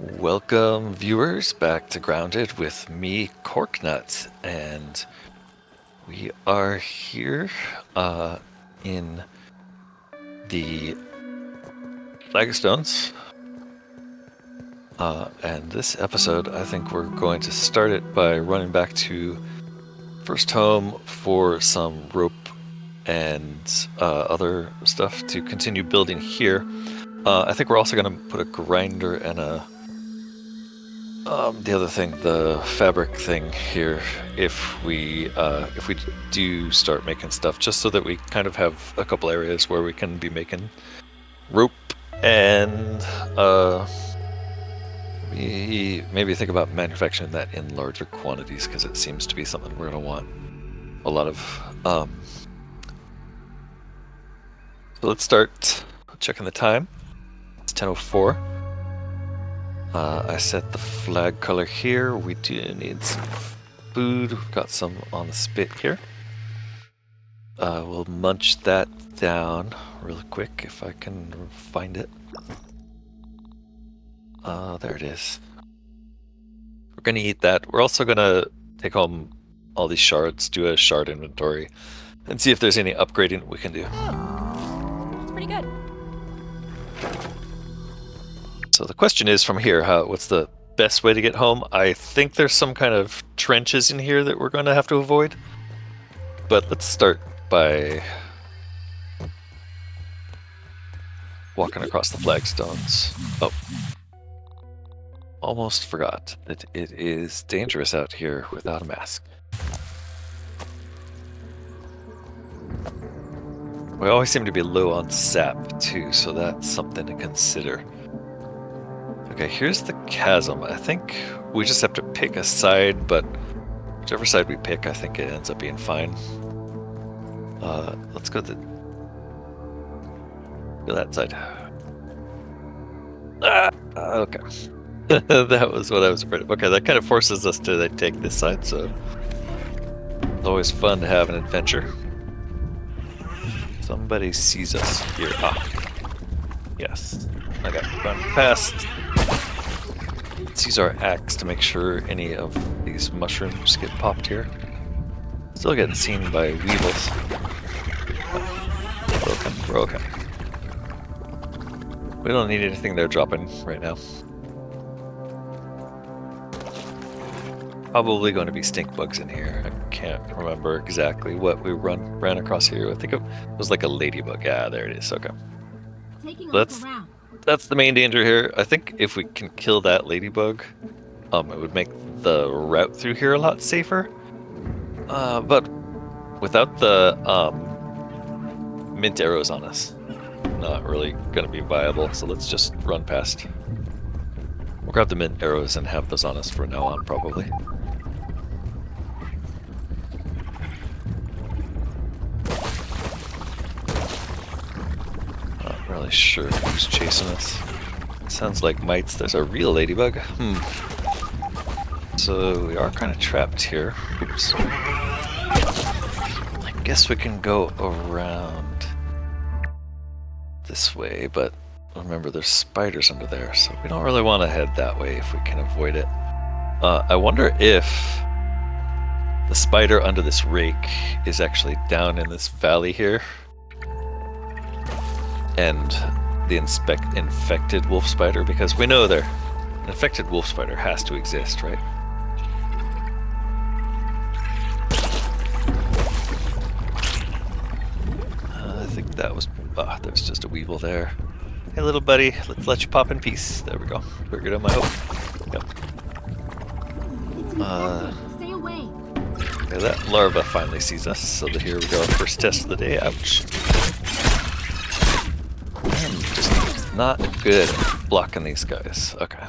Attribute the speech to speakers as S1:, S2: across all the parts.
S1: Welcome, viewers, back to Grounded with me, Corknut, and we are here in the Flagstones. And this episode, I think we're going to start it by running back to first home for some rope and other stuff to continue building here. I think we're also going to put a grinder and the other thing, the fabric thing here, if we do start making stuff, just so that we kind of have a couple areas where we can be making rope and we maybe think about manufacturing that in larger quantities, because it seems to be something we're going to want a lot of. So let's start checking the time. It's 10:04. I set the flag color here. We do need some food. We've got some on the spit here. We'll munch that down really quick if I can find it. There it is. We're going to eat that. We're also going to take home all these shards, do a shard inventory, and see if there's any upgrading we can do.
S2: Oh, that's pretty good.
S1: So the question is from here, what's the best way to get home? I think there's some kind of trenches in here that we're going to have to avoid. But let's start by walking across the flagstones. Oh. Almost forgot that it is dangerous out here without a mask. We always seem to be low on sap too, so that's something to consider. Okay, here's the chasm. I think we just have to pick a side, but whichever side we pick, I think it ends up being fine. Let's go to that side. Okay. That was what I was afraid of. Okay, that kind of forces us to take this side, so it's always fun to have an adventure. Somebody sees us here. Yes. I got to run past. Let's use our axe to make sure any of these mushrooms get popped here. Still getting seen by weevils. We're okay. We don't need anything they're dropping right now. Probably going to be stink bugs in here. I can't remember exactly what we ran across here. I think it was like a ladybug. Yeah, there it is. Okay. That's the main danger here. I think if we can kill that ladybug, it would make the route through here a lot safer. But without the mint arrows on us, not really going to be viable. So let's just run past. We'll grab the mint arrows and have those on us from now on, probably. Not really sure who's chasing us. Sounds like mites. There's a real ladybug. So we are kind of trapped here. Oops. I guess we can go around this way, but remember there's spiders under there, so we don't really want to head that way if we can avoid it. I wonder if the spider under this rake is actually down in this valley here, and the infected wolf spider, because we know an infected wolf spider has to exist, right? I think that was there's just a weevil there. Hey little buddy, let's let you pop in peace. There we go. Triggered on my hope. Yep.
S2: Stay away.
S1: Okay, that larva finally sees us, so here we go. First test of the day. Ouch. I'm just not good at blocking these guys. Okay.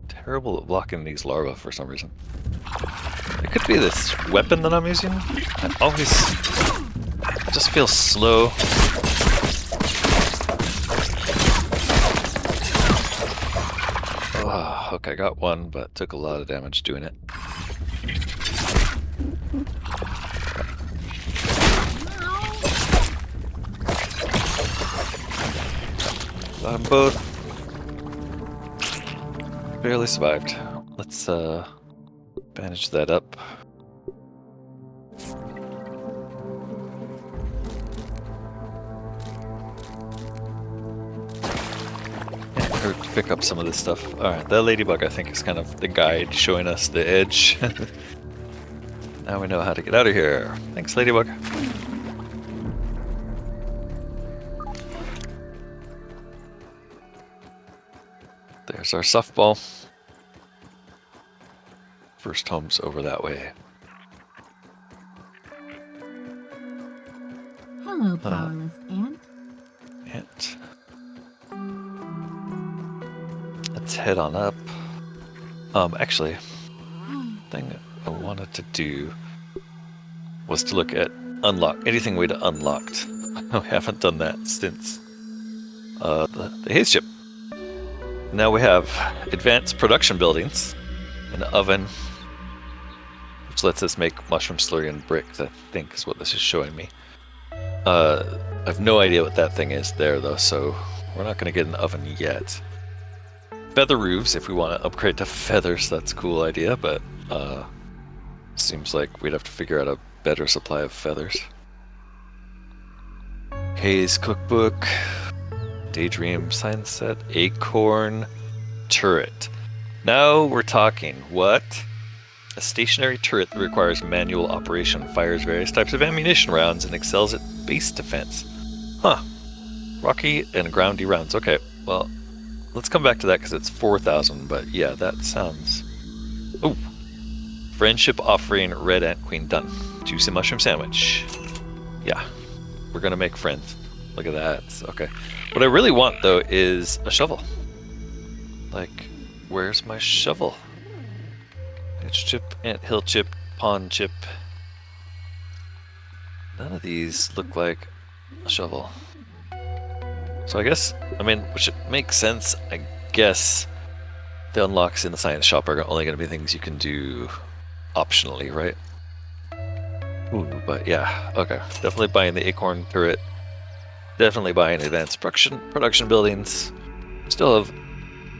S1: Terrible at blocking these larvae for some reason. It could be this weapon that I'm using. I always just feel slow. Okay, got one, but took a lot of damage doing it. Got them both. Barely survived. Let's bandage that up. Can't hurt to pick up some of this stuff. Alright, that ladybug I think is kind of the guide showing us the edge. Now we know how to get out of here. Thanks, ladybug. There's our softball. First home's over that way.
S2: Hello, powerless ant.
S1: Ant. Let's head on up. Actually, thing I wanted to do was to look at anything we'd unlocked. We haven't done that since the haze chip. Now we have advanced production buildings, an oven, which lets us make mushroom slurry and bricks, I think is what this is showing me. I have no idea what that thing is there though, so we're not going to get an oven yet. Feather roofs, if we want to upgrade to feathers, that's a cool idea, but seems like we'd have to figure out a better supply of feathers. Haze cookbook, daydream sign set, acorn, turret. Now we're talking. What? A stationary turret that requires manual operation, fires various types of ammunition rounds, and excels at base defense. Huh. Rocky and groundy rounds. Okay, well, let's come back to that because it's 4,000, but yeah, that sounds... Oh! Friendship offering, red ant queen done. Juicy mushroom sandwich. Yeah, we're gonna make friends. Look at that. Okay. What I really want, though, is a shovel. Like, where's my shovel? Edge chip, ant hill chip, pond chip. None of these look like a shovel. So I guess, I mean, which makes sense, I guess the unlocks in the science shop are only going to be things you can do optionally, right? Ooh, but yeah, okay. Definitely buying the acorn turret. Definitely buying advanced production buildings. Still have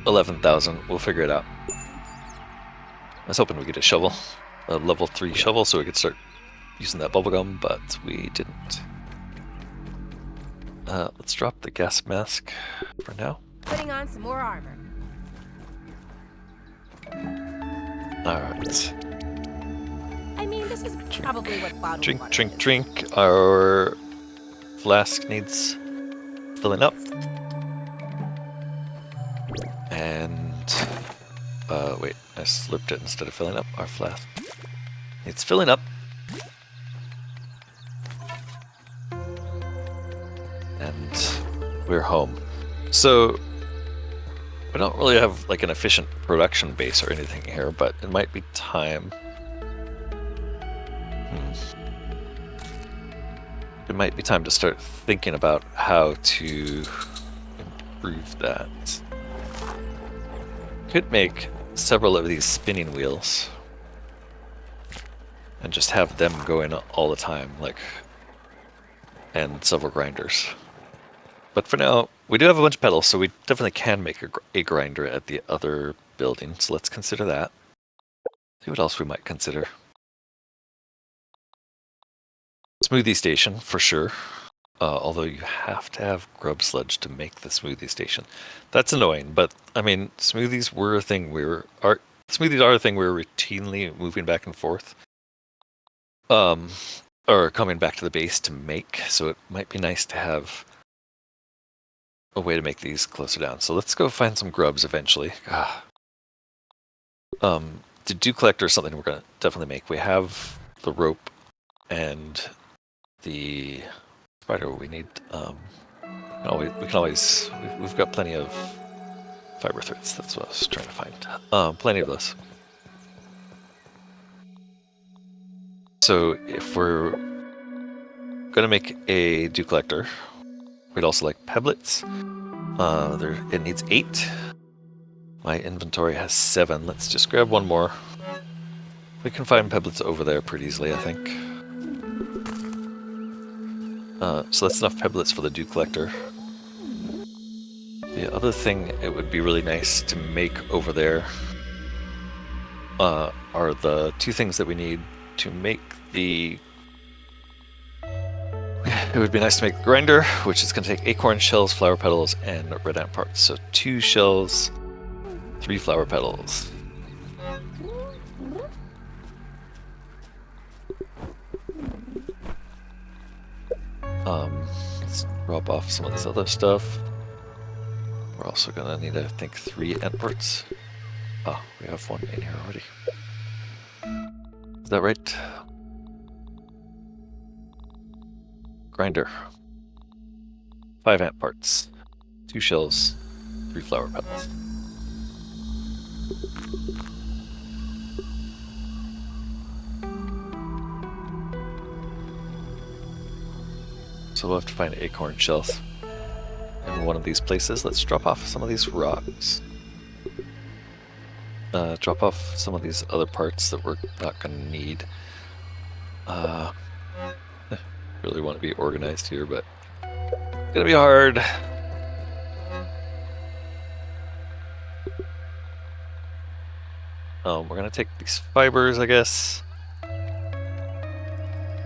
S1: 11,000. We'll figure it out. I was hoping we get a shovel, a level 3 shovel, so we could start using that bubblegum, but we didn't. Let's drop the gas mask for now.
S2: Putting on some more armor.
S1: Alright.
S2: I mean, this is probably what bottled
S1: Drink,
S2: water
S1: drink,
S2: is.
S1: drink. Our flask needs filling up. And, wait, I slipped it instead of filling up. Our flask needs filling up. And we're home. So, we don't really have like an efficient production base or anything here, but it might be time. It might be time to start thinking about how to improve that. Could make several of these spinning wheels and just have them going all the time, like, and several grinders. But for now, we do have a bunch of pedals, so we definitely can make a grinder at the other building, so let's consider that. See what else we might consider. Smoothie station, for sure. Although you have to have grub sludge to make the smoothie station. That's annoying, but I mean, smoothies were a thing smoothies are a thing we were routinely moving back and forth. Or coming back to the base to make, so it might be nice to have a way to make these closer down. So let's go find some grubs eventually. The dew collector is something we're gonna definitely make. We have the rope and the spider we need. We've got plenty of fiber threads. That's what I was trying to find. Plenty of those. So if we're gonna make a dew collector, we'd also like pebblets. It needs 8. My inventory has 7. Let's just grab one more. We can find pebblets over there pretty easily, I think. So that's enough pebblets for the dew collector. The The other thing it would be really nice to make over there are the two things that we need to make the... It would be nice to make the grinder, which is going to take acorn shells, flower petals, and red ant parts. So 2 shells, 3 flower petals. Let's drop off some of this other stuff. We're also gonna need, I think, 3 ant parts. Oh, we have 1 in here already. Is that right? Grinder. 5 ant parts. 2 shells, 3 flower petals. So we'll have to find acorn shells in one of these places. Let's drop off some of these rocks. Drop off some of these other parts that we're not going to need. Really want to be organized here, but it's going to be hard. We're going to take these fibers, I guess.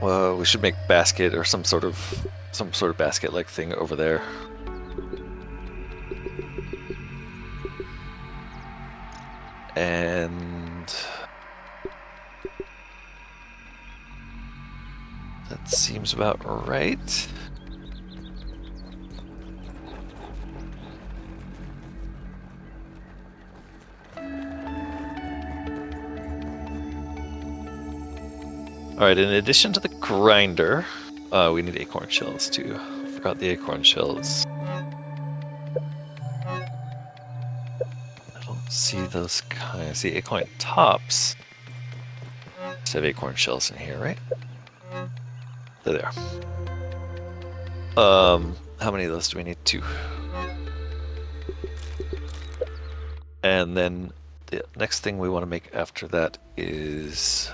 S1: Well, we should make basket or some sort of basket-like thing over there. And that seems about right. Alright, in addition to the grinder, we need acorn shells too. Forgot the acorn shells. I don't see those kind. I see acorn tops. Just have acorn shells in here, right? They're there. How many of those do we need? 2. And then the next thing we want to make after that is...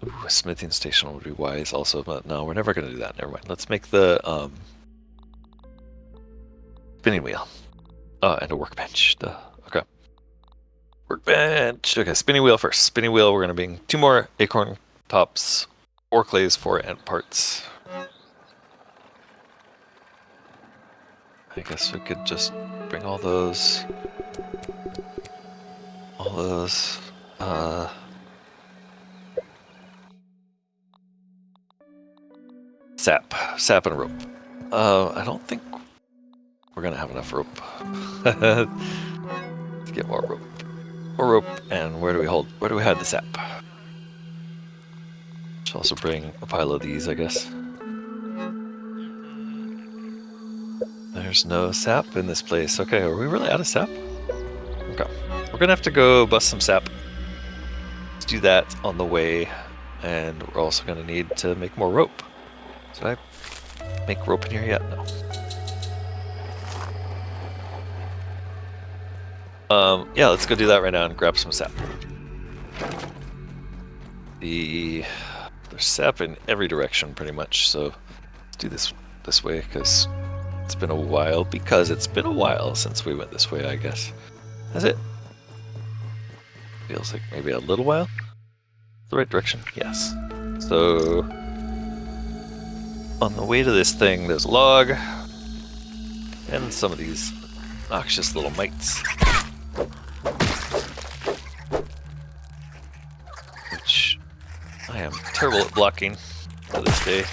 S1: Ooh, a smithing station would be wise also, but no, we're never going to do that. Never mind. Let's make the spinning wheel. And a workbench. Duh. Okay. Workbench. Okay, spinning wheel first. Spinning wheel, we're going to bring 2 more acorn tops, 4 clays, 4 ant parts. I guess we could just bring all those. Sap and rope. I don't think we're gonna have enough rope. Let's get more rope. More rope, and where do we hide the sap? Should also bring a pile of these, I guess. There's no sap in this place. Okay, are we really out of sap? Okay. We're gonna have to go bust some sap. Let's do that on the way, and we're also gonna need to make more rope. Did I make rope in here yet? No. Yeah, let's go do that right now and grab some sap. There's sap in every direction pretty much, so let's do this way because it's been a while. Because it's been a while since we went this way, I guess. Has it? Feels like maybe a little while. The right direction? Yes. So on the way to this thing, there's a log and some of these noxious little mites, which I am terrible at blocking to this day.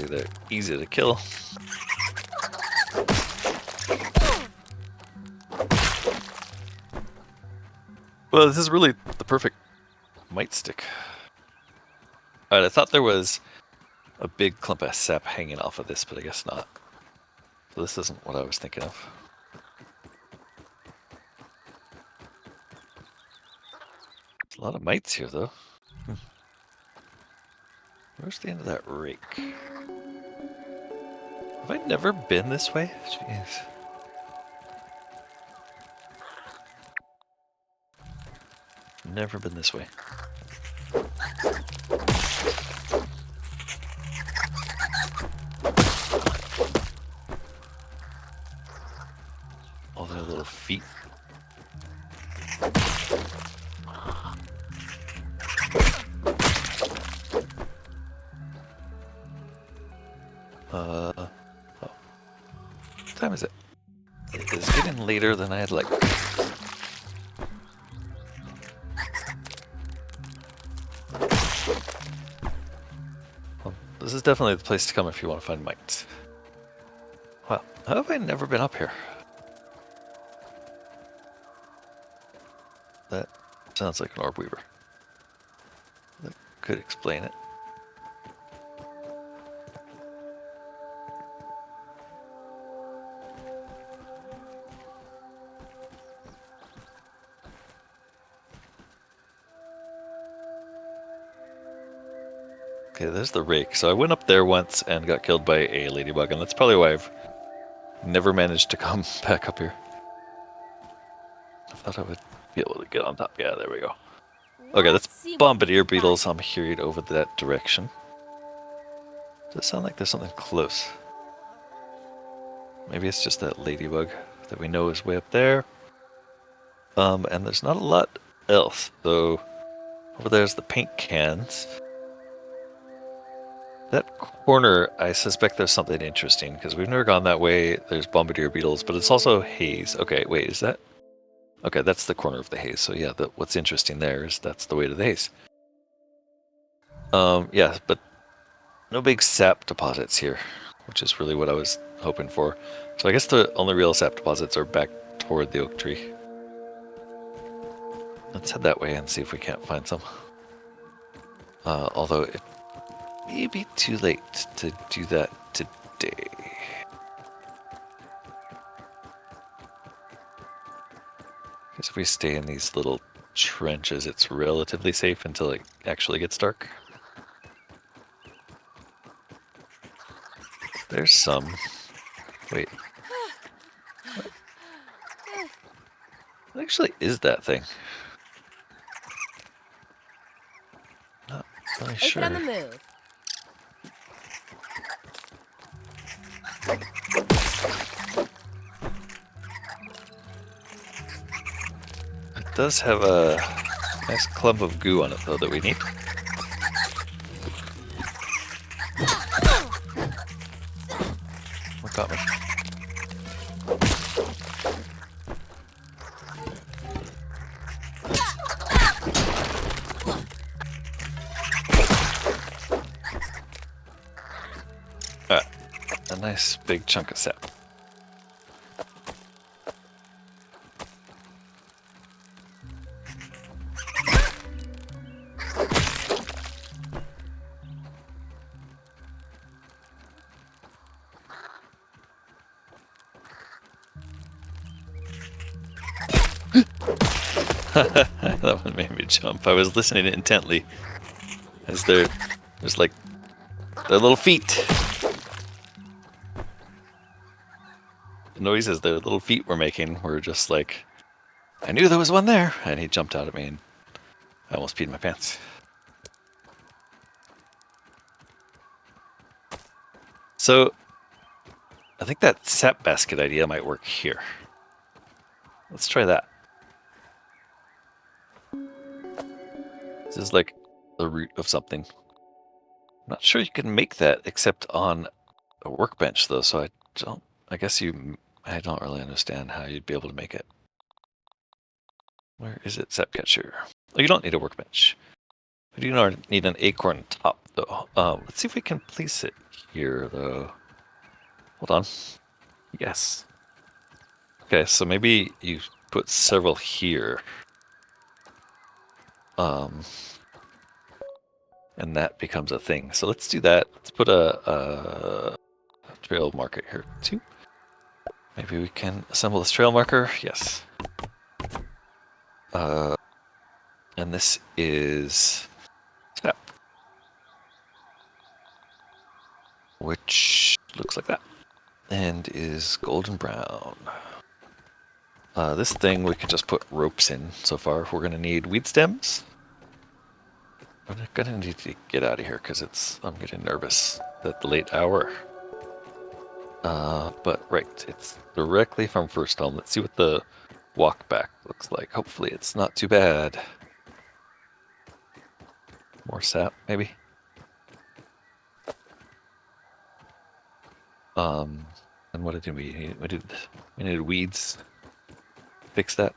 S1: They're easy to kill. Well, this is really the perfect mite stick. Alright, I thought there was a big clump of sap hanging off of this, but I guess not. So this isn't what I was thinking of. There's a lot of mites here, though. Where's the end of that rake? Have I never been this way? Jeez. never been this way. All their little feet. Oh. What time is it? It is getting later than I'd like. Well, this is definitely the place to come if you want to find mites. Wow, how have I never been up here? That sounds like an orb weaver. That could explain it. Okay, there's the rake. So I went up there once and got killed by a ladybug, and that's probably why I've never managed to come back up here. I thought I would be able to get on top. Yeah, there we go. Okay, that's
S2: Let's see what
S1: bombardier
S2: we've got.
S1: beetles. I'm hearing over that direction. Does it sound like there's something close? Maybe it's just that ladybug that we know is way up there. And there's not a lot else. So over there's the paint cans. That corner, I suspect there's something interesting because we've never gone that way. There's bombardier beetles, but it's also haze. Okay, wait, is that? Okay, that's the corner of the haze. So yeah, what's interesting there is that's the way to the haze. Yeah, but no big sap deposits here, which is really what I was hoping for. So I guess the only real sap deposits are back toward the oak tree. Let's head that way and see if we can't find some. Although it may be too late to do that today. Because if we stay in these little trenches, it's relatively safe until it actually gets dark. There's some. Wait. What actually is that thing? Not really
S2: Take
S1: sure.
S2: it on the move.
S1: It does have a nice clump of goo on it, though, that we need. What got me? A nice big chunk of sap. That one made me jump. I was listening intently as there's like their little feet. The noises their little feet were making were just like, I knew there was one there, and he jumped out at me and I almost peed my pants. So I think that sap basket idea might work here. Let's try that. This is like the root of something. I'm not sure you can make that except on a workbench though, so I guess I don't really understand how you'd be able to make it. Where is it, sap catcher? Oh, you don't need a workbench. We do need an acorn top though. Let's see if we can place it here though. Hold on. Yes. Okay, so maybe you put several here. And that becomes a thing. So let's do that. Let's put a trail marker here too. Maybe we can assemble this trail marker. Yes. And this is sap, which looks like that, and is golden brown. This thing we could just put ropes in so far. We're gonna need weed stems. I'm gonna need to get out of here because I'm getting nervous at the late hour. But right, it's directly from First Home. Let's see what the walk back looks like. Hopefully it's not too bad. More sap, maybe. And what did we need? We needed weeds. Fix that.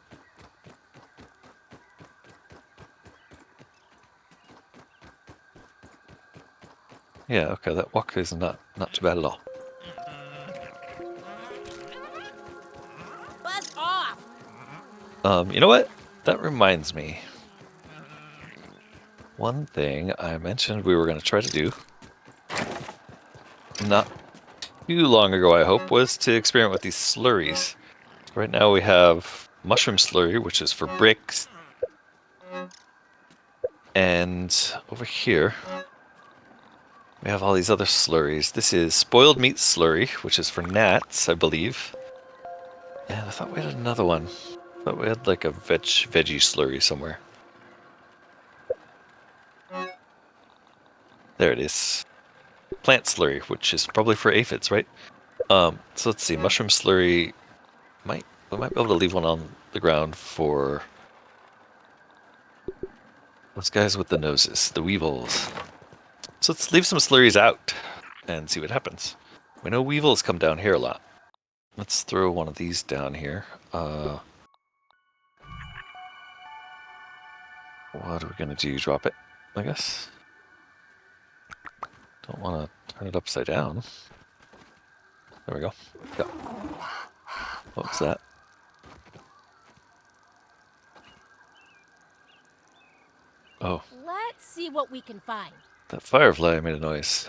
S1: Yeah, okay, that walk is not too bad at all.
S2: Buzz off!
S1: You know what? That reminds me. One thing I mentioned we were going to try to do, not too long ago, I hope, was to experiment with these slurries. Right now we have mushroom slurry, which is for bricks. And over here, we have all these other slurries. This is spoiled meat slurry, which is for gnats, I believe. And I thought we had another one. I thought we had like a veggie slurry somewhere. There it is. Plant slurry, which is probably for aphids, right? So let's see. Mushroom slurry we might be able to leave one on the ground for those guys with the noses, the weevils. So let's leave some slurries out and see what happens. We know weevils come down here a lot. Let's throw one of these down here. What are we gonna do? Drop it, I guess. Don't want to turn it upside down. There we go. Go. What was that? Oh,
S2: Let's see what we can find.
S1: that firefly made a noise.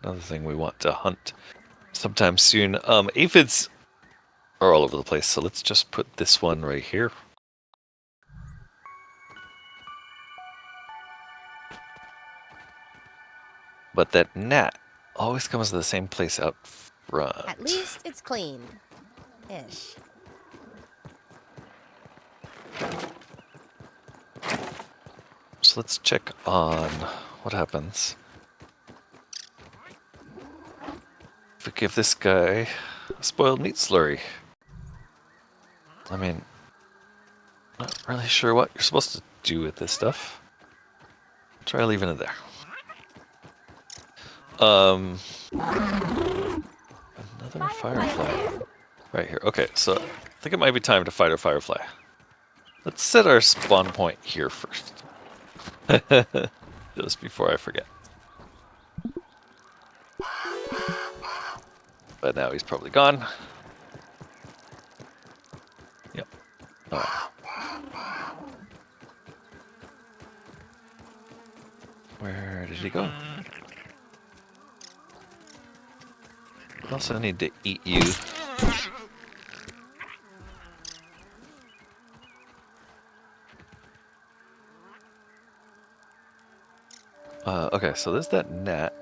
S1: Another thing we want to hunt sometime soon. Aphids are all over the place, so let's just put this one right here. But that gnat always comes to the same place out front.
S2: At least it's clean. Ish.
S1: So let's check on what happens if we give this guy a spoiled meat slurry. I mean, not really sure what you're supposed to do with this stuff. Try leaving it there. Another firefly. Right here. Okay, so I think it might be time to fight a firefly. Let's set our spawn point here first. Just before I forget. But now he's probably gone. Yep. Alright. Where did he go? I also need to eat you. Okay, so there's that gnat.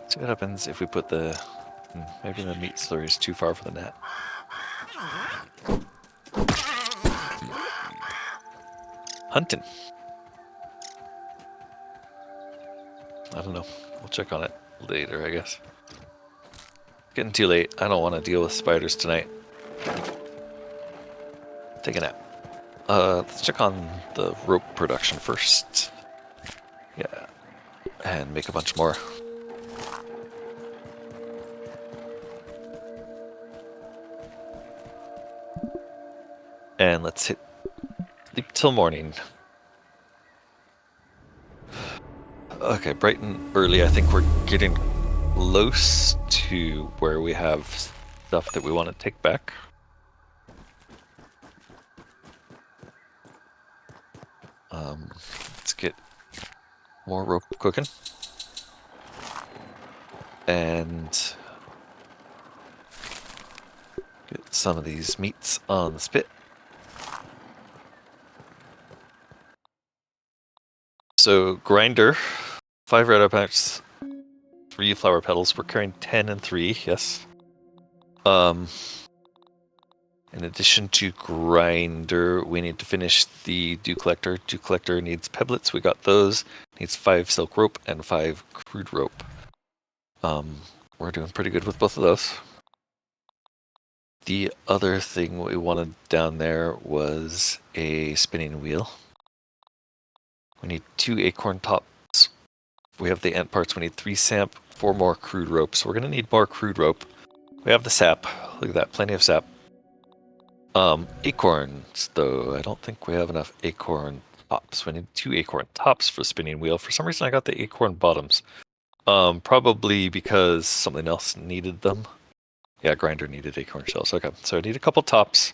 S1: See what happens if we put the... maybe the meat slurry is too far for the gnat. Hunting. I don't know. We'll check on it later, I guess. Getting too late. I don't want to deal with spiders tonight. Take a nap. Let's check on the rope production first. Yeah. And make a bunch more. And let's hit sleep till morning. Okay, bright and early. I think we're getting close to where we have stuff that we want to take back. Let's get more rope cooking. And get some of these meats on the spit. So grinder, 5 red packs, 3 flower petals. We're carrying 10 and 3, yes. In addition to grinder, we need to finish the dew collector. Dew collector needs pebblets. We got those. Needs 5 silk rope and 5 crude rope. We're doing pretty good with both of those. The other thing we wanted down there was a spinning wheel. We need 2 acorn tops. We have the ant parts. We need 3 sap, 4 more crude rope. So we're going to need more crude rope. We have the sap. Look at that, plenty of sap. Acorns, though. I don't think we have enough acorn tops. We need 2 acorn tops for spinning wheel. For some reason, I got the acorn bottoms. Probably because something else needed them. Yeah, grinder needed acorn shells. Okay, so I need a couple tops.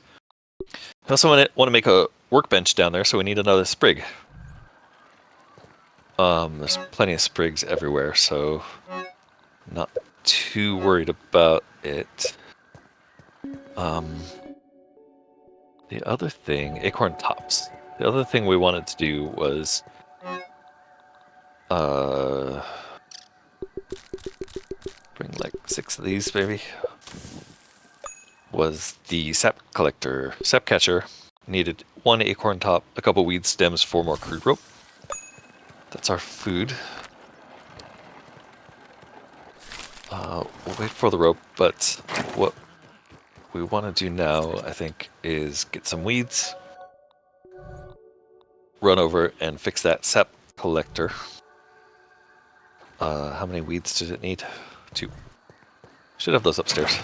S1: I also want to make a workbench down there, so we need another sprig. There's plenty of sprigs everywhere, so not too worried about it. The other thing, acorn tops. The other thing we wanted to do was bring like 6 of these, maybe. Was the sap collector, sap catcher. Needed 1 acorn top, a couple weed stems, 4 more crude rope. That's our food. We'll wait for the rope, but what we want to do now, I think, is get some weeds, run over and fix that sap collector. How many weeds did it need? 2. Should have those upstairs.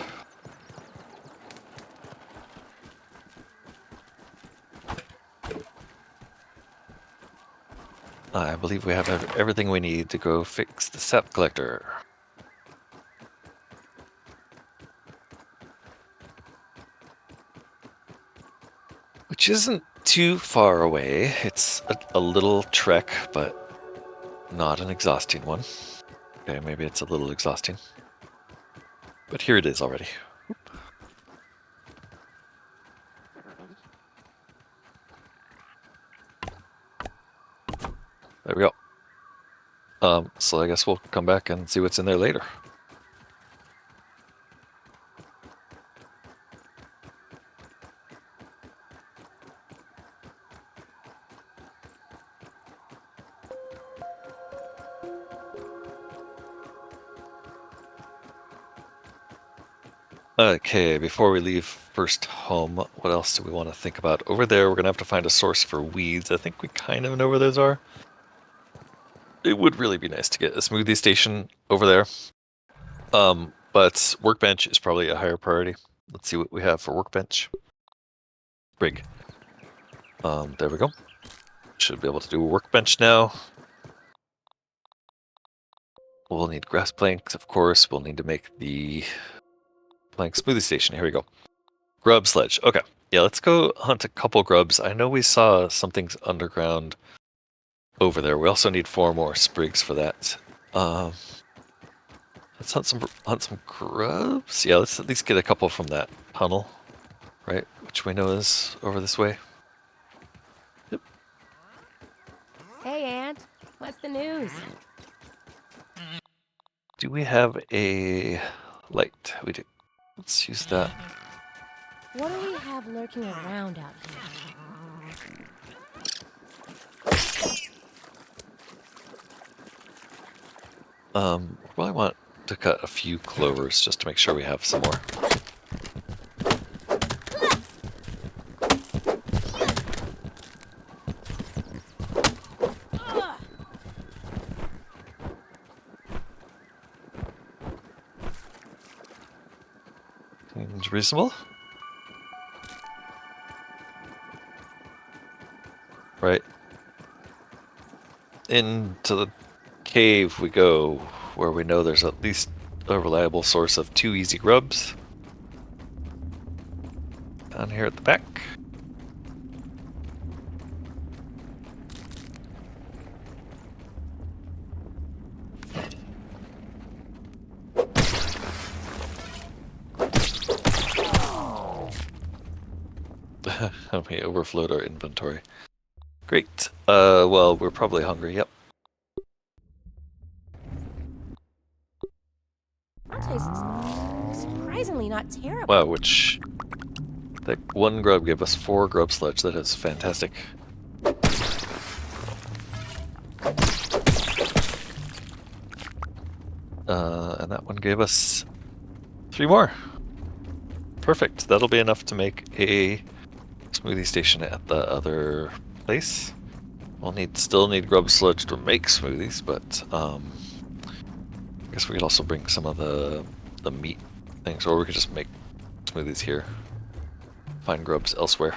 S1: I believe we have everything we need to go fix the sap collector. Which isn't too far away. It's a little trek, but not an exhausting one. Okay, maybe it's a little exhausting. But here it is already. There we go. So I guess we'll come back and see what's in there later. Okay, before we leave first home, what else do we want to think about? Over there, we're going to have to find a source for weeds. I think we kind of know where those are. It would really be nice to get a smoothie station over there. But workbench is probably a higher priority. Let's see what we have for workbench. Rig. There we go. Should be able to do a workbench now. We'll need grass planks, of course. We'll need to make the plank smoothie station. Here we go. Grub sledge. Okay. Yeah, let's go hunt a couple grubs. I know we saw something's underground over there. We also need 4 more sprigs for that. Let's hunt some grubs. Yeah, let's at least get a couple from that tunnel, right? Which we know is over this way. Yep.
S2: Hey, Aunt. What's the news?
S1: Do we have a light? We do. Let's use that.
S2: What do we have lurking around out here?
S1: Probably want to cut a few clovers just to make sure we have some more. Seems reasonable. Right. Into the cave we go, where we know there's at least a reliable source of 2 easy grubs. Down here at the back. We overflowed our inventory. Great. Well, we're probably hungry, yep.
S2: That tastes surprisingly not terrible.
S1: Wow, which That one grub gave us 4 grub sludge. That is fantastic. And that one gave us 3 more. Perfect. That'll be enough to make a smoothie station at the other place. We'll still need grub sludge to make smoothies, but I guess we could also bring some of the meat things, or we could just make smoothies here. Find grubs elsewhere.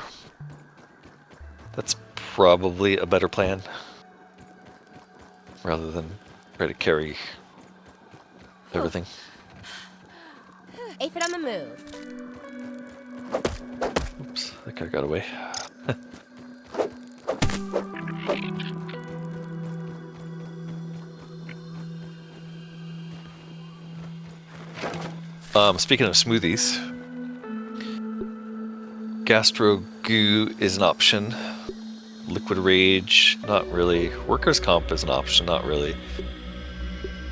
S1: That's probably a better plan, rather than try to carry everything.
S2: Aphid on the move.
S1: Oops, that guy got away. Speaking of smoothies, Gastro Goo is an option. Liquid Rage, not really. Workers' Comp is an option, not really.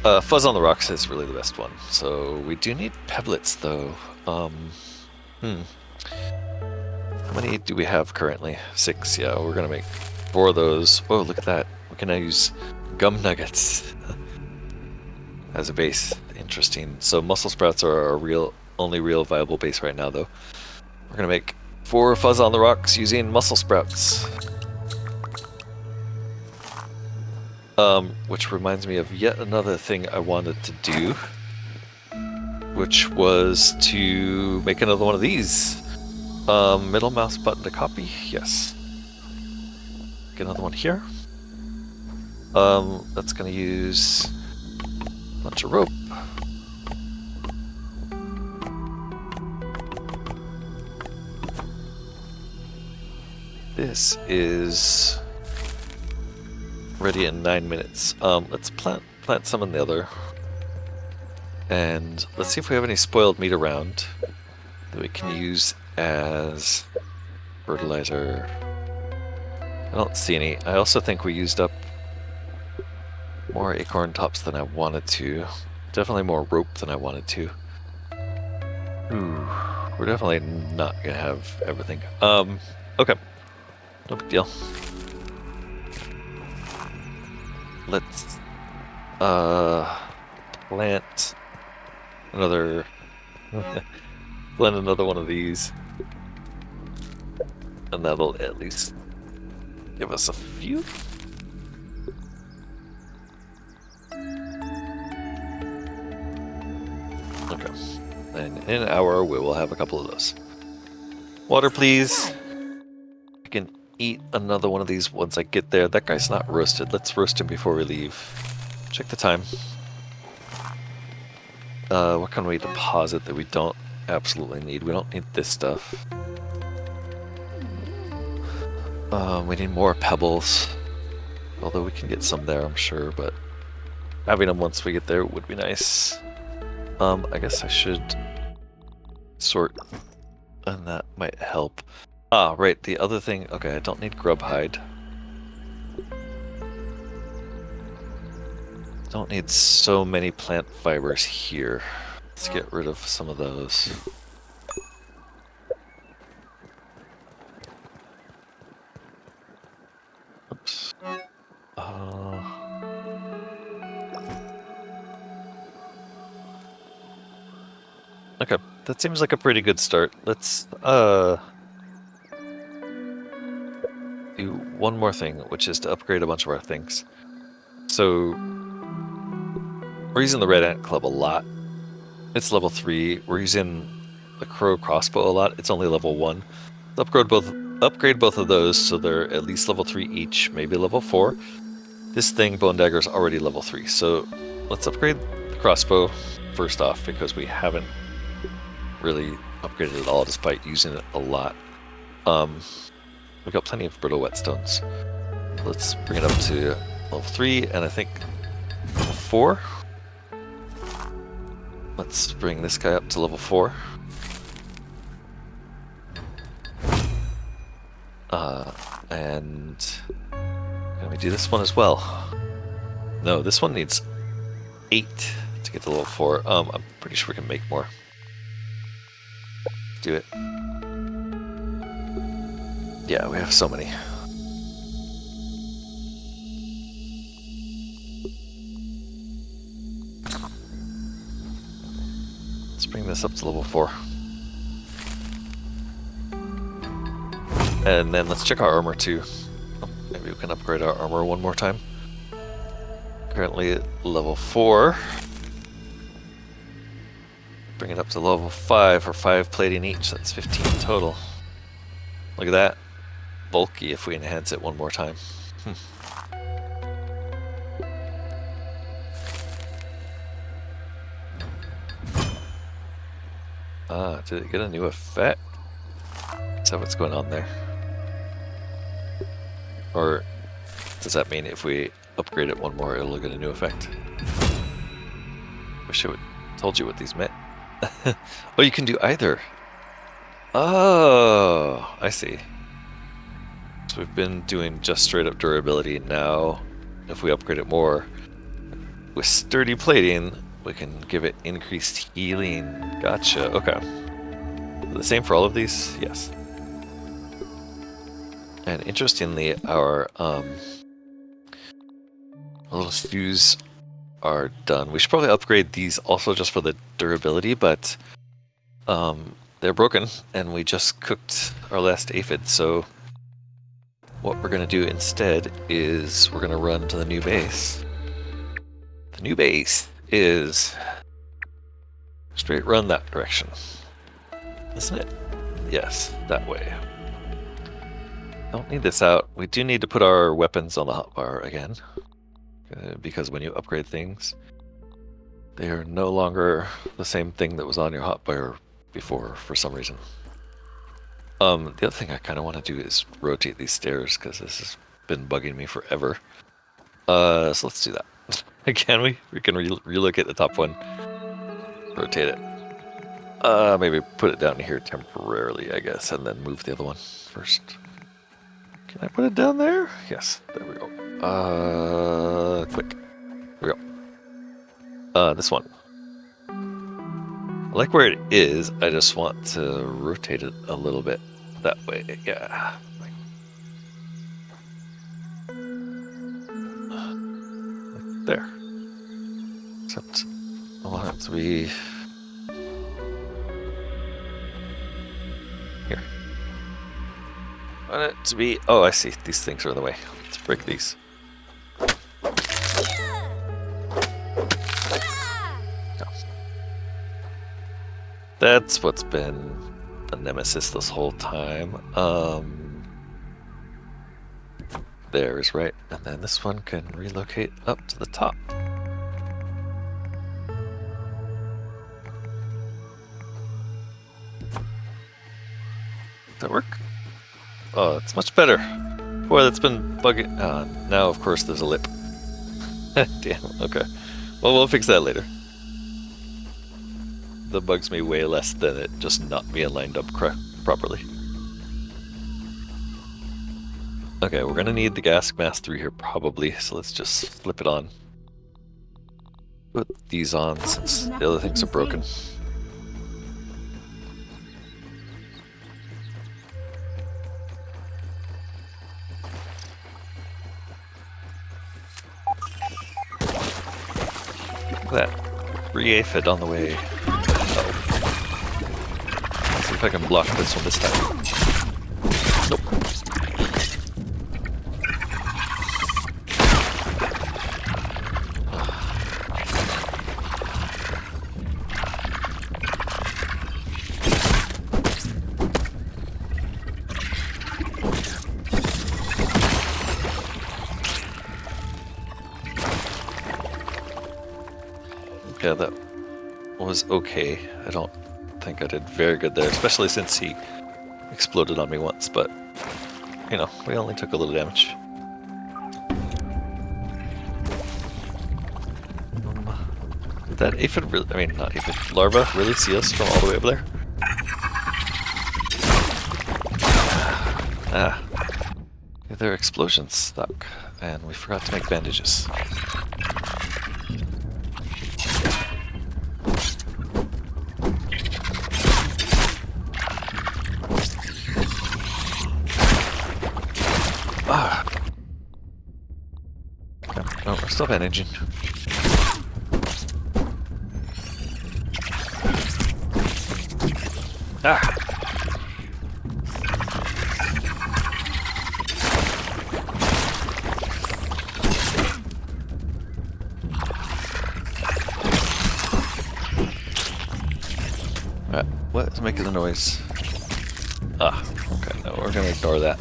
S1: Fuzz on the Rocks is really the best one. So we do need Pebblets, though. How many do we have currently? 6, yeah. We're gonna make 4 of those. Oh, look at that. We can now use Gum Nuggets as a base. Interesting. So Mussel Sprouts are our only real viable base right now, though. We're gonna make 4 Fuzz on the Rocks using Mussel Sprouts. Which reminds me of yet another thing I wanted to do, which was to make another one of these. Middle mouse button to copy, yes. Get another one here. That's gonna use a bunch of rope. This is ready in 9 minutes. Let's plant some in the other. And let's see if we have any spoiled meat around that we can use as fertilizer. I don't see any. I also think we used up more acorn tops than I wanted to. Definitely more rope than I wanted to. Ooh, we're definitely not gonna have everything. Okay. No big deal. Let's plant another plant another one of these, and that'll at least give us a few. Okay, and in an hour we will have a couple of those. Water, please. I can eat another one of these once I get there. That guy's not roasted. Let's roast him before we leave. Check the time. What can we deposit that we don't absolutely need? We don't need this stuff. We need more pebbles. Although we can get some there, I'm sure, but having them once we get there would be nice. I guess I should sort, and that might help. Ah, right, the other thing, okay, I don't need grub hide. Don't need so many plant fibers here. Let's get rid of some of those. Oops. Okay, that seems like a pretty good start. Let's do one more thing, which is to upgrade a bunch of our things. So we're using the Red Ant Club a lot. It's level 3. We're using the Crow Crossbow a lot. It's only level 1. Let's upgrade both of those so they're at least level 3 each, maybe level 4. This thing, Bone Dagger, is already level 3. So let's upgrade the crossbow first off, because we haven't really upgraded it at all despite using it a lot. We've got plenty of brittle whetstones. Let's bring it up to level 3, and I think level 4. Let's bring this guy up to level 4. And can we do this one as well? No, this one needs 8 to get to level 4. I'm pretty sure we can make more. Do it. Yeah, we have so many. Let's bring this up to level 4. And then let's check our armor too. Oh, maybe we can upgrade our armor one more time. Currently at level 4. Bring it up to level 5 for 5 plating each. That's 15 total. Look at that. Bulky if we enhance it one more time. Ah, did it get a new effect? Is that what's going on there? Or does that mean if we upgrade it one more, it'll get a new effect? Wish I would told you what these meant. Oh, you can do either. Oh, I see. So we've been doing just straight up durability. Now, if we upgrade it more with sturdy plating, we can give it increased healing. Gotcha. Okay. The same for all of these? Yes. And interestingly, our little shoes are done. We should probably upgrade these also just for the durability, but they're broken, and we just cooked our last aphid, so what we're going to do instead is we're going to run to the new base. The new base is straight run that direction, isn't it? Yes, that way. Don't need this out. We do need to put our weapons on the hotbar again, because when you upgrade things, they are no longer the same thing that was on your hotbar before for some reason. The other thing I kind of want to do is rotate these stairs because this has been bugging me forever. So let's do that. Can we? We can relocate the top one. Rotate it. Maybe put it down here temporarily, I guess, and then move the other one first. Can I put it down there? Yes, there we go. Quick. There we go. This one. I like where it is, I just want to rotate it a little bit that way, yeah. Like there. Except I want it to be here. I want it to be, oh, I see, these things are in the way. Let's break these. That's what's been the nemesis this whole time. There is right, and then this one can relocate up to the top. Does that work? Oh, it's much better. Boy, that's been bugging. Now, of course, there's a lip. Damn, okay. Well, we'll fix that later. That bugs me way less than it just not being lined up properly. Okay, we're gonna need the gas mask through here probably, so let's just flip it on. Put these on since the other things are broken. Look at that. 3 aphid on the way. See if I can block this one this time. Nope. Yeah, that was okay. I don't think I did very good there, especially since he exploded on me once, but, you know, we only took a little damage. Did that aphid really, I mean, not aphid, larva really see us from all the way over there? Ah. Their explosions stuck, and we forgot to make bandages. Still managing. Ah! What is making the noise? Ah, okay, no, we're gonna ignore that.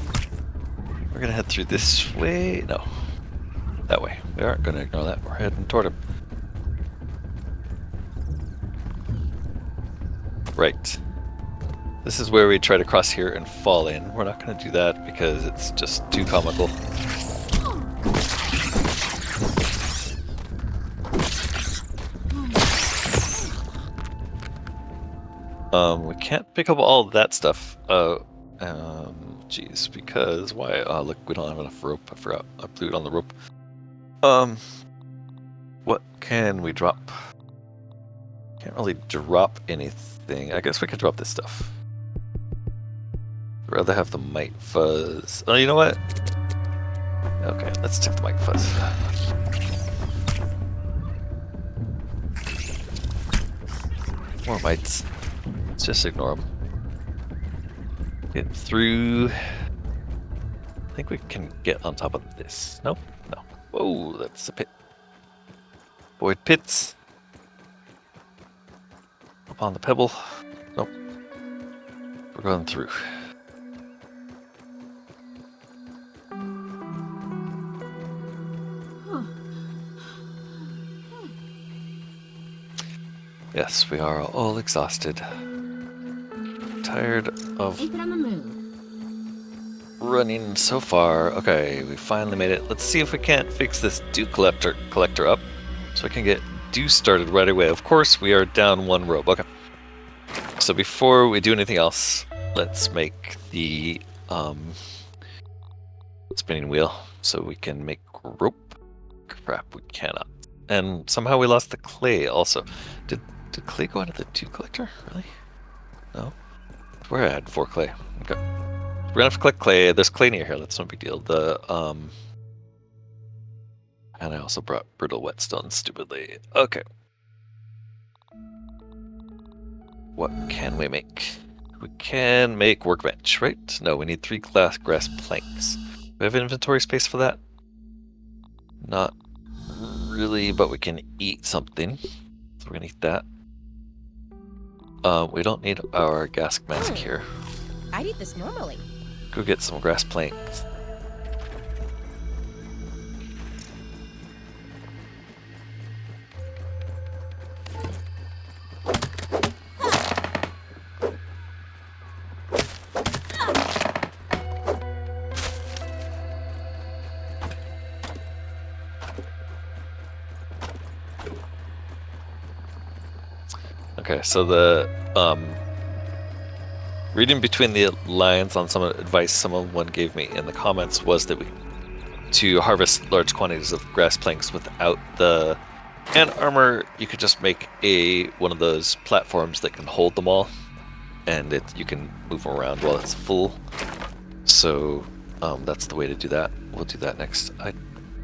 S1: We're gonna head through this way. No, that way. We aren't gonna ignore that. We're heading toward him. Right. This is where we try to cross here and fall in. We're not gonna do that because it's just too comical. We can't pick up all of that stuff. Geez, because why? Look, we don't have enough rope. I forgot. I blew it on the rope. What can we drop? Can't really drop anything. I guess we could drop this stuff. I'd rather have the Might Fuzz. Oh, you know what? Okay, let's take the Might Fuzz. More mites. Let's just ignore them. Get through. I think we can get on top of this. Nope. No. Whoa, that's a pit. Void pits. Up on the pebble. Nope. We're going through. Yes, we are all exhausted. Tired of running so far. Okay, we finally made it. Let's see if we can't fix this dew collector up so I can get dew started right away. Of course, we are down one rope. Okay. So before we do anything else, let's make the spinning wheel so we can make rope. Crap, we cannot. And somehow we lost the clay also. Did clay go into the dew collector? Really? No. Where I had 4 clay. Okay. We're gonna have to collect clay. There's clay near here. That's no big deal. And I also brought brittle whetstone stupidly. Okay. What can we make? We can make workbench, right? No, we need 3 grass planks. Do we have inventory space for that? Not really, but we can eat something. So we're gonna eat that. We don't need our gas mask here.
S2: I'd eat this normally.
S1: Go get some grass planks. Okay, so the reading between the lines on some advice someone gave me in the comments was that to harvest large quantities of grass planks without the hand armor, you could just make one of those platforms that can hold them all, and you can move around while it's full. So that's the way to do that. We'll do that next. I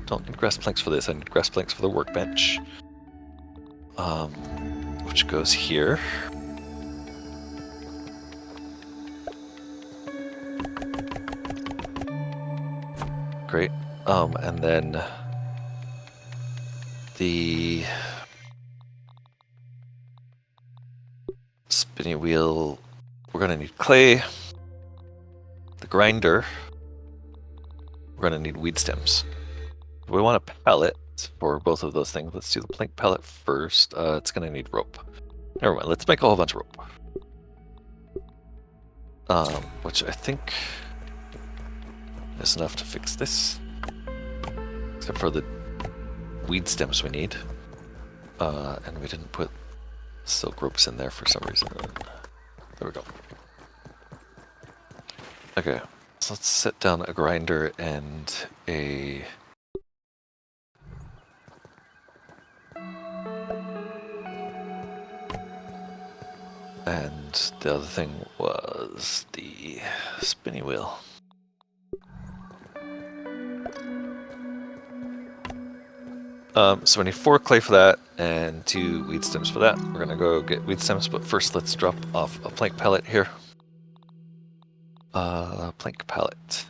S1: don't need grass planks for this. I need grass planks for the workbench. Which goes here. Great. And then the spinning wheel, we're gonna need clay. The grinder, we're gonna need weed stems. We want a pellet for both of those things. Let's do the plank pellet first. It's gonna need rope. Never mind, let's make a whole bunch of rope. Which I think is enough to fix this. Except for the weed stems we need. And we didn't put silk ropes in there for some reason. There we go. Okay, so let's set down a grinder and a... And the other thing was the spinning wheel. So we need 4 clay for that and 2 weed stems for that. We're gonna go get weed stems, but first let's drop off a plank pallet here. Plank pallet.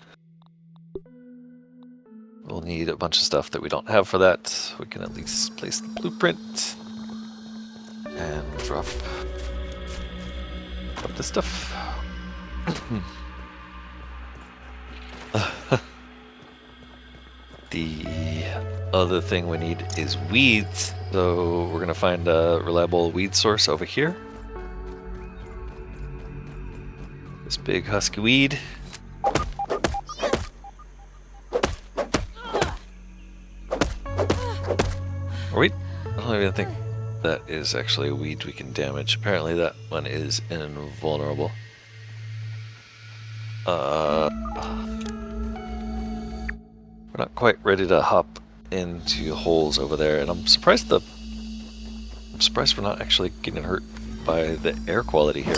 S1: We'll need a bunch of stuff that we don't have for that. We can at least place the blueprint and drop this stuff. The other thing we need is weeds, so we're gonna find a reliable weed source over here. This big husky weed. Or wait, I don't even think that is actually a weed we can damage. Apparently that one is invulnerable. We're not quite ready to hop into holes over there, and I'm surprised we're not actually getting hurt by the air quality here.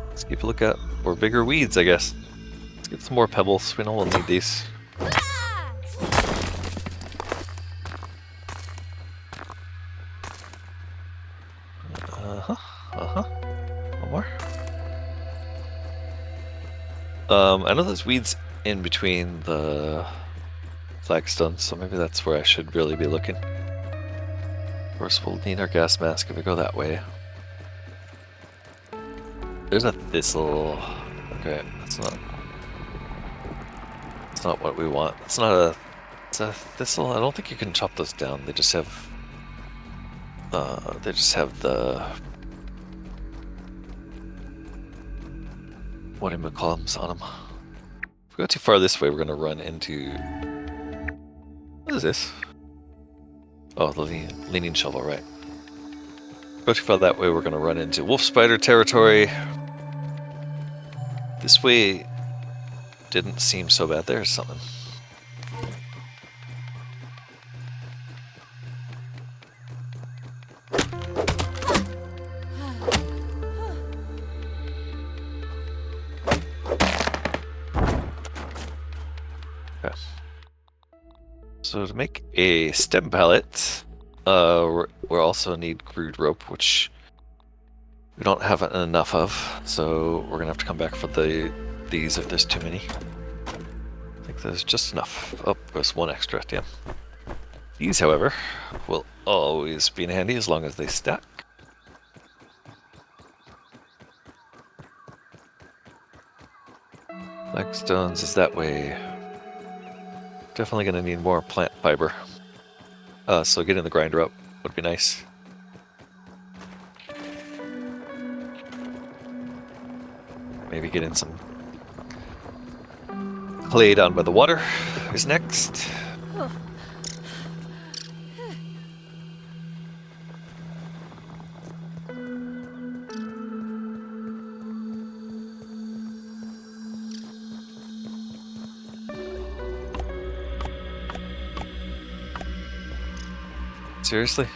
S1: Let's keep a look at more bigger weeds, I guess. Let's get some more pebbles. We know we'll need these. One more. I know there's weeds in between the flagstones, so maybe that's where I should really be looking. Of course, we'll need our gas mask if we go that way. There's a thistle. Okay, that's not what we want. It's a thistle. I don't think you can chop those down. They just have the whatchamacallums on them. If we go too far this way, we're gonna run into, what is this? Oh, the leaning shovel, right. Go too far that way, we're gonna run into wolf spider territory. This way didn't seem so bad. There's something. Okay. So to make a stem pallet, we also need crude rope, which we don't have enough of, so we're gonna have to come back for these if there's too many. I think there's just enough. Oh, there's one extra, damn. These, however, will always be handy as long as they stack. Flagstones is that way. Definitely gonna need more plant fiber. So getting the grinder up would be nice. Maybe getting some clay down by the water is next. Seriously?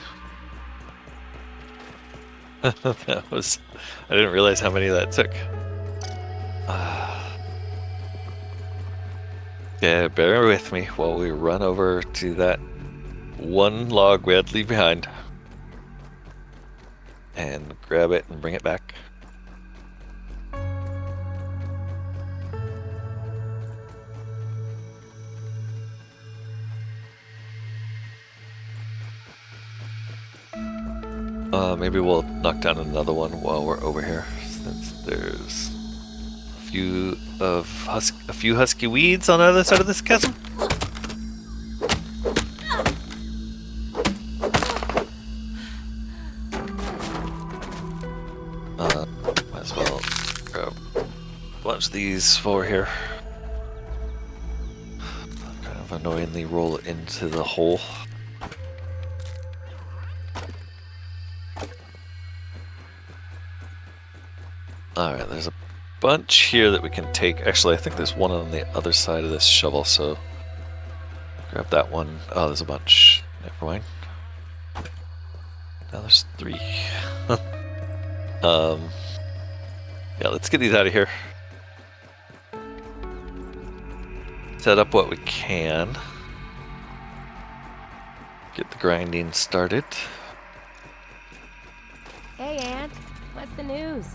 S1: I didn't realize how many that took. Yeah, bear with me while we run over to that one log we had to leave behind and grab it and bring it back. Maybe we'll knock down another one while we're over here, since there's a few husky weeds on the other side of this chasm. Might as well grab a bunch of these for here. Kind of annoyingly roll it into the hole. Alright, there's a bunch here that we can take. Actually, I think there's one on the other side of this shovel, so grab that one. Oh, there's a bunch. Never mind. Now there's 3. Yeah, let's get these out of here. Set up what we can. Get the grinding started.
S2: Hey, Aunt. What's the news?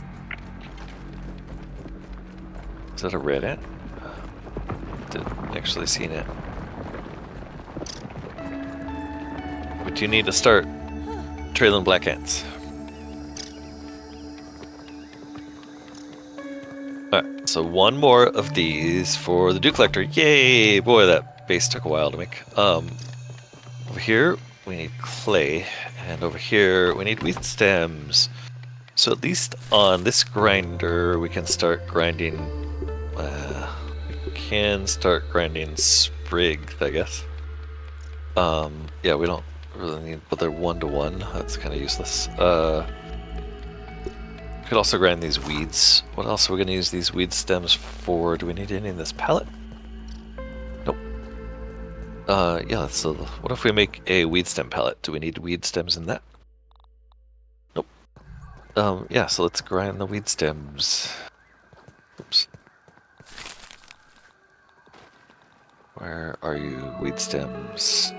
S1: Is that a red ant? Didn't actually seen it. We do need to start trailing black ants. Alright, so one more of these for the dew collector. Yay! Boy, that base took a while to make. Over here we need clay, and over here we need wheat stems. So at least on this grinder we can start grinding. We can start grinding sprigs, I guess. Yeah, we don't really need, but they're 1-to-1. That's kind of useless. Could also grind these weeds. What else are we going to use these weed stems for? Do we need any in this pallet? Nope. Yeah, so what if we make a weed stem pallet? Do we need weed stems in that? Nope. Yeah, so let's grind the weed stems. Oops. Where are you, weed stems?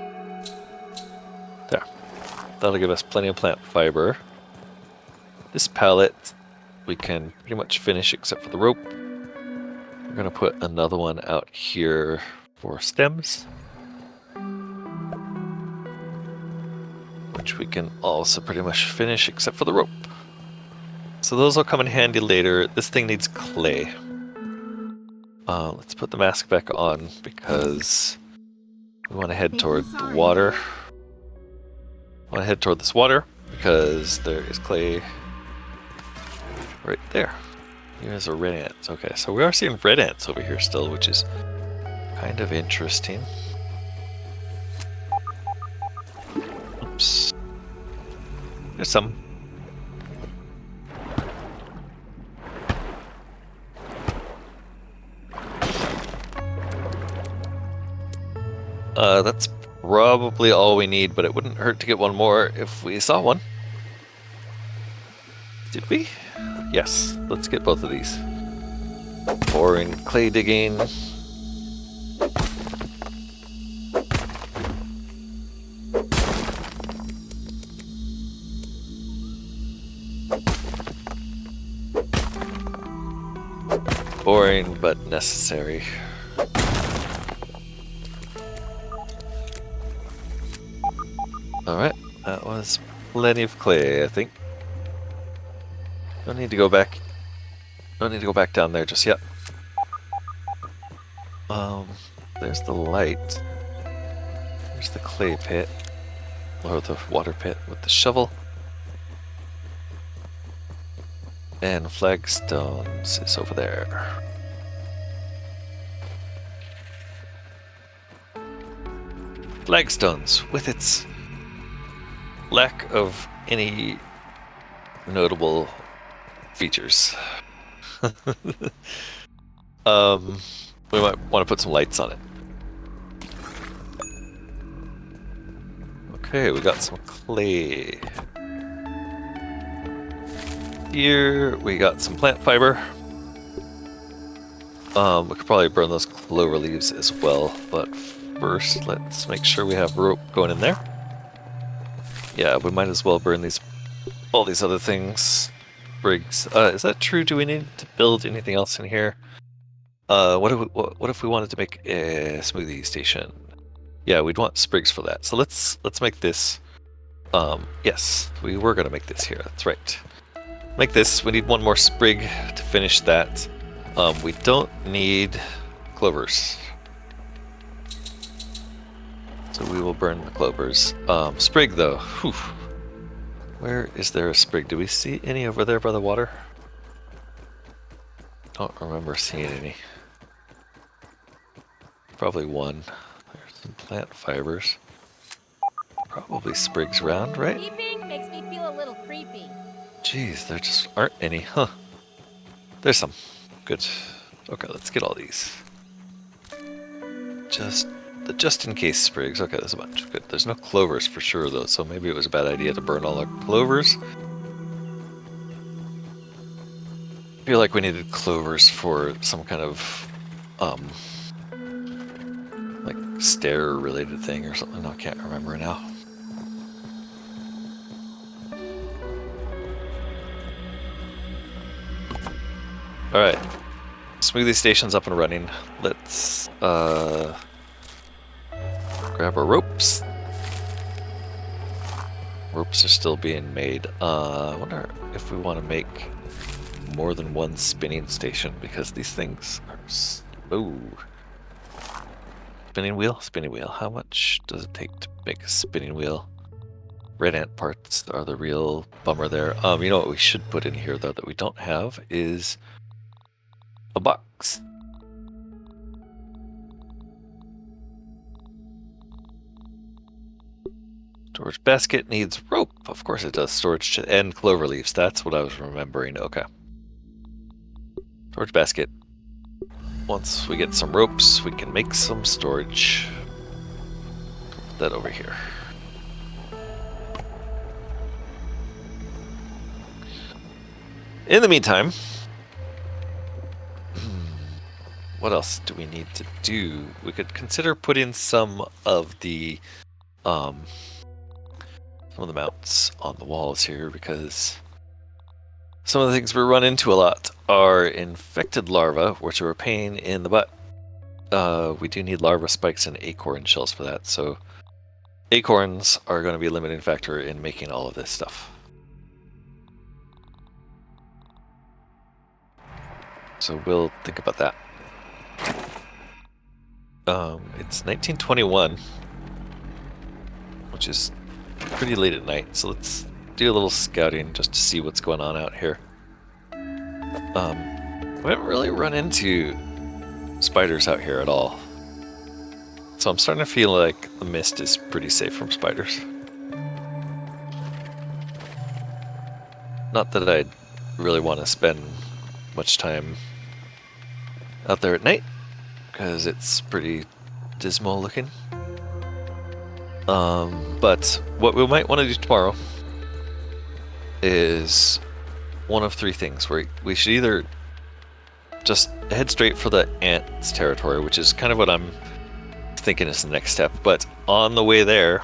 S1: There. That'll give us plenty of plant fiber. This pallet we can pretty much finish except for the rope. We're going to put another one out here for stems, which we can also pretty much finish except for the rope. So those will come in handy later. This thing needs clay. Let's put the mask back on because we want to head toward the water. I want to head toward this water because there is clay right there. Here's a red ant. Okay, so we are seeing red ants over here still, which is kind of interesting. Oops. There's some. That's probably all we need, but it wouldn't hurt to get one more if we saw one. Did we? Yes, let's get both of these. Boring, clay digging. Boring, but necessary. Alright, that was plenty of clay, I think. Don't need to go back. Don't need to go back down there just yet. There's the light. There's the clay pit. Or the water pit with the shovel. And flagstones is over there. Flagstones, with its lack of any notable features. We might want to put some lights on it. Okay, we got some clay. Here we got some plant fiber. We could probably burn those clover leaves as well, but first let's make sure we have rope going in there. Yeah, we might as well burn all these other things. Sprigs. Is that true? Do we need to build anything else in here? What if we wanted to make a smoothie station? Yeah, we'd want sprigs for that. So let's make this. Yes, we were gonna make this here. That's right. Make this. We need one more sprig to finish that. We don't need clovers, so we will burn the clovers. Sprig though. Whew. Where is there a sprig? Do we see any over there by the water? Don't remember seeing any. Probably one. There's some plant fibers. Probably sprigs around, right?
S2: Beeping makes me feel a little creepy.
S1: Jeez, there just aren't any, huh? There's some. Good. Okay, let's get all these. Just in case sprigs. Okay, there's a bunch. Good. There's no clovers for sure though, so maybe it was a bad idea to burn all our clovers. feel like we needed clovers for some kind of like stair related thing or something. I can't remember now. All right, smoothie station's up and running. Let's grab our ropes. Ropes are still being made. I wonder if we want to make more than one spinning station because these things are slow. Spinning wheel? Spinning wheel. How much does it take to make a spinning wheel? Red ant parts are the real bummer there. You know what we should put in here though that we don't have is a box. Storage basket needs rope. Of course it does. Storage and clover leaves. That's what I was remembering. Okay. Storage basket. Once we get some ropes, we can make some storage. Put that over here. In the meantime, what else do we need to do? We could consider putting some of the mounts on the walls here because some of the things we run into a lot are infected larvae, which are a pain in the butt. We do need larva spikes and acorn shells for that, so acorns are going to be a limiting factor in making all of this stuff. So we'll think about that. It's 1921, which is pretty late at night, so let's do a little scouting just to see what's going on out here. We haven't really run into spiders out here at all, so I'm starting to feel like the mist is pretty safe from spiders. Not that I'd really want to spend much time out there at night, because it's pretty dismal looking. But what we might want to do tomorrow is one of three things. We should either just head straight for the ants territory, which is kind of what I'm thinking is the next step. But on the way there,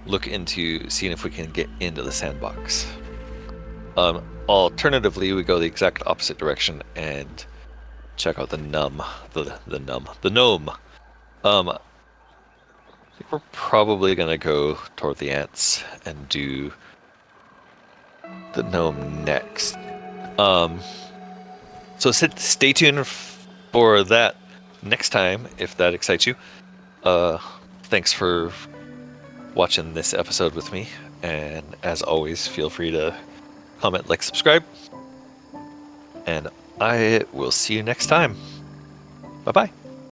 S1: look into seeing if we can get into the sandbox. Alternatively, we go the exact opposite direction and check out the gnome. I think we're probably gonna go toward the ants and do the gnome next. So stay tuned for that next time if that excites you. Thanks for watching this episode with me, and as always, feel free to comment, like, subscribe, and I will see you next time. Bye bye.